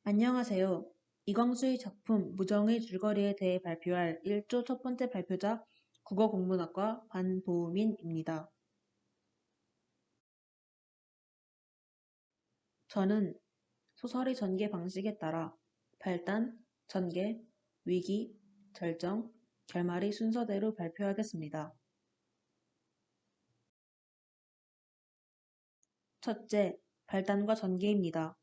안녕하세요. 이광수의 작품 무정의 줄거리에 대해 발표할 1조 첫 번째 발표자 국어국문학과 반보민입니다. 저는 소설의 전개 방식에 따라 발단, 전개, 위기, 절정, 결말의 순서대로 발표하겠습니다. 첫째, 발단과 전개입니다.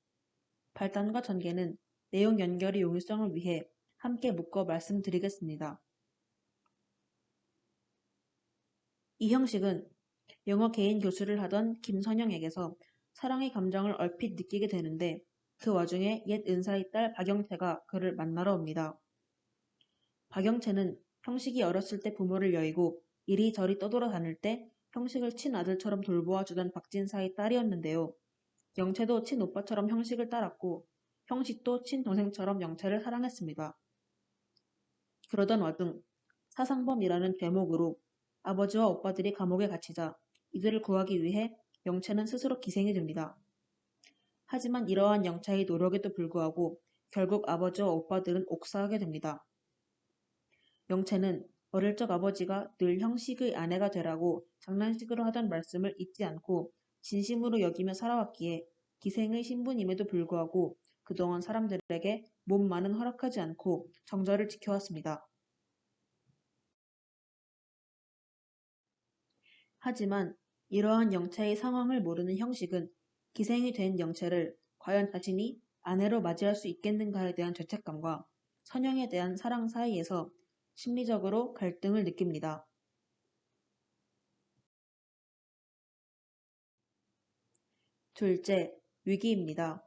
발단과 전개는 내용 연결의 용이성을 위해 함께 묶어 말씀드리겠습니다. 이 형식은 영어 개인 교수를 하던 김선영에게서 사랑의 감정을 얼핏 느끼게 되는데 그 와중에 옛 은사의 딸 박영채가 그를 만나러 옵니다. 박영채는 형식이 어렸을 때 부모를 여의고 이리저리 떠돌아다닐 때 형식을 친아들처럼 돌보아 주던 박진사의 딸이었는데요. 영채도 친오빠처럼 형식을 따랐고 형식도 친동생처럼 영채를 사랑했습니다. 그러던 와중 사상범이라는 죄목으로 아버지와 오빠들이 감옥에 갇히자 이들을 구하기 위해 영채는 스스로 기생이 됩니다. 하지만 이러한 영채의 노력에도 불구하고 결국 아버지와 오빠들은 옥사하게 됩니다. 영채는 어릴 적 아버지가 늘 형식의 아내가 되라고 장난식으로 하던 말씀을 잊지 않고 진심으로 여기며 살아왔기에 기생의 신분임에도 불구하고 그동안 사람들에게 몸만은 허락하지 않고 정절을 지켜왔습니다. 하지만 이러한 영채의 상황을 모르는 형식은 기생이 된 영채를 과연 자신이 아내로 맞이할 수 있겠는가에 대한 죄책감과 선영에 대한 사랑 사이에서 심리적으로 갈등을 느낍니다. 둘째, 위기입니다.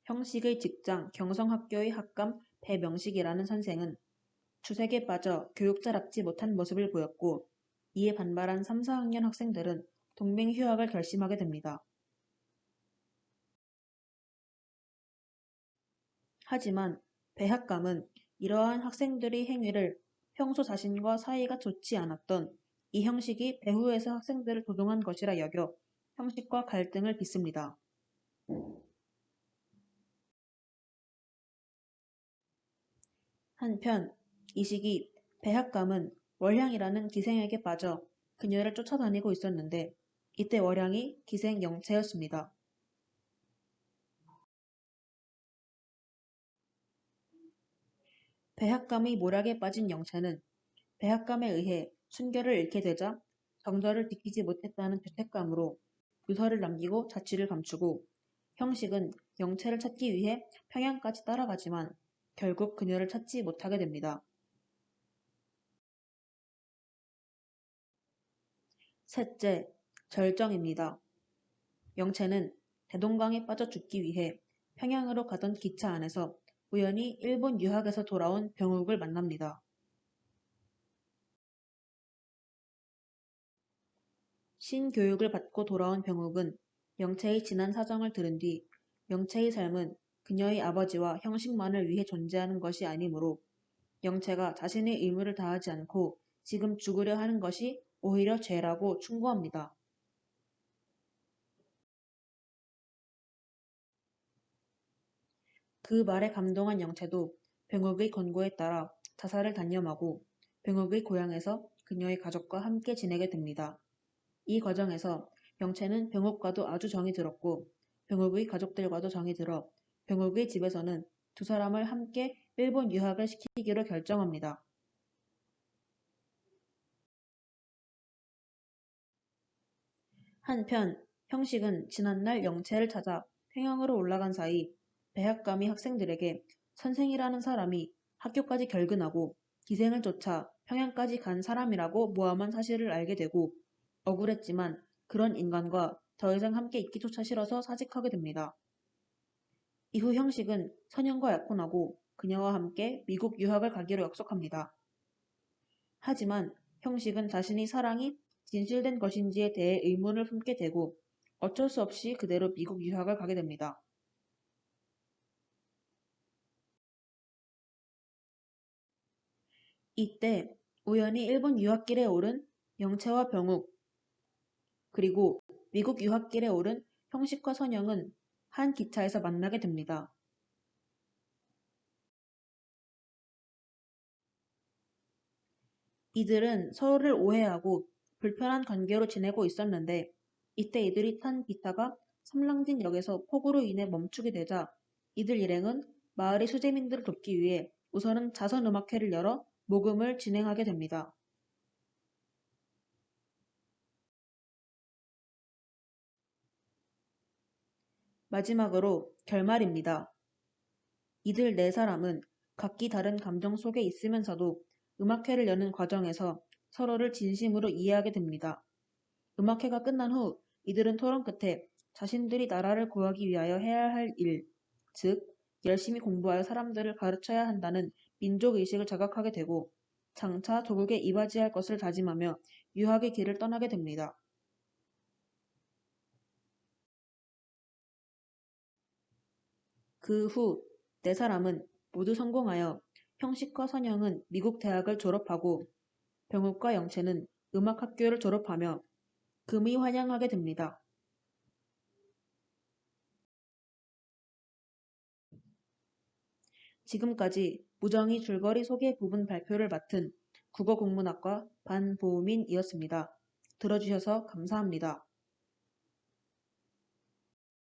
형식의 직장 경성학교의 학감 배명식이라는 선생은 주색에 빠져 교육자랍지 못한 모습을 보였고 이에 반발한 3, 4학년 학생들은 동맹휴학을 결심하게 됩니다. 하지만 배학감은 이러한 학생들의 행위를 평소 자신과 사이가 좋지 않았던 이 형식이 배후에서 학생들을 조종한 것이라 여겨 형식과 갈등을 빚습니다. 한편 이 시기 배학감은 월향이라는 기생에게 빠져 그녀를 쫓아다니고 있었는데 이때 월향이 기생 영채였습니다. 배학감의 모략에 빠진 영채는 배학감에 의해 순결을 잃게 되자 정절을 지키지 못했다는 죄책감으로 유서를 남기고 자취를 감추고 형식은 영채를 찾기 위해 평양까지 따라가지만 결국 그녀를 찾지 못하게 됩니다. 셋째, 절정입니다. 영채는 대동강에 빠져 죽기 위해 평양으로 가던 기차 안에서 우연히 일본 유학에서 돌아온 병욱을 만납니다. 신교육을 받고 돌아온 병욱은 영채의 지난 사정을 들은 뒤 영채의 삶은 그녀의 아버지와 형식만을 위해 존재하는 것이 아니므로 영채가 자신의 의무를 다하지 않고 지금 죽으려 하는 것이 오히려 죄라고 충고합니다. 그 말에 감동한 영채도 병욱의 권고에 따라 자살을 단념하고 병욱의 고향에서 그녀의 가족과 함께 지내게 됩니다. 이 과정에서 영채는 병욱과도 아주 정이 들었고 병욱의 가족들과도 정이 들어 병욱의 집에서는 두 사람을 함께 일본 유학을 시키기로 결정합니다. 한편 형식은 지난날 영채를 찾아 평양으로 올라간 사이 배학감이 학생들에게 선생이라는 사람이 학교까지 결근하고 기생을 쫓아 평양까지 간 사람이라고 모함한 사실을 알게 되고 억울했지만 그런 인간과 더 이상 함께 있기조차 싫어서 사직하게 됩니다. 이후 형식은 선영과 약혼하고 그녀와 함께 미국 유학을 가기로 약속합니다. 하지만 형식은 자신의 사랑이 진실된 것인지에 대해 의문을 품게 되고 어쩔 수 없이 그대로 미국 유학을 가게 됩니다. 이때 우연히 일본 유학길에 오른 영채와 병욱 그리고 미국 유학길에 오른 형식과 선영은 한 기차에서 만나게 됩니다. 이들은 서로를 오해하고 불편한 관계로 지내고 있었는데 이때 이들이 탄 기차가 삼랑진역에서 폭우로 인해 멈추게 되자 이들 일행은 마을의 수재민들을 돕기 위해 우선은 자선음악회를 열어 모금을 진행하게 됩니다. 마지막으로 결말입니다. 이들 네 사람은 각기 다른 감정 속에 있으면서도 음악회를 여는 과정에서 서로를 진심으로 이해하게 됩니다. 음악회가 끝난 후 이들은 토론 끝에 자신들이 나라를 구하기 위하여 해야 할 일, 즉 열심히 공부하여 사람들을 가르쳐야 한다는 민족의식을 자각하게 되고 장차 조국에 이바지할 것을 다짐하며 유학의 길을 떠나게 됩니다. 그 후 네 사람은 모두 성공하여 형식과 선영은 미국 대학을 졸업하고 병욱과 영채는 음악학교를 졸업하며 금이 환영하게 됩니다. 지금까지 무정의 줄거리 소개 부분 발표를 맡은 국어국문학과 반보우민이었습니다. 들어주셔서 감사합니다.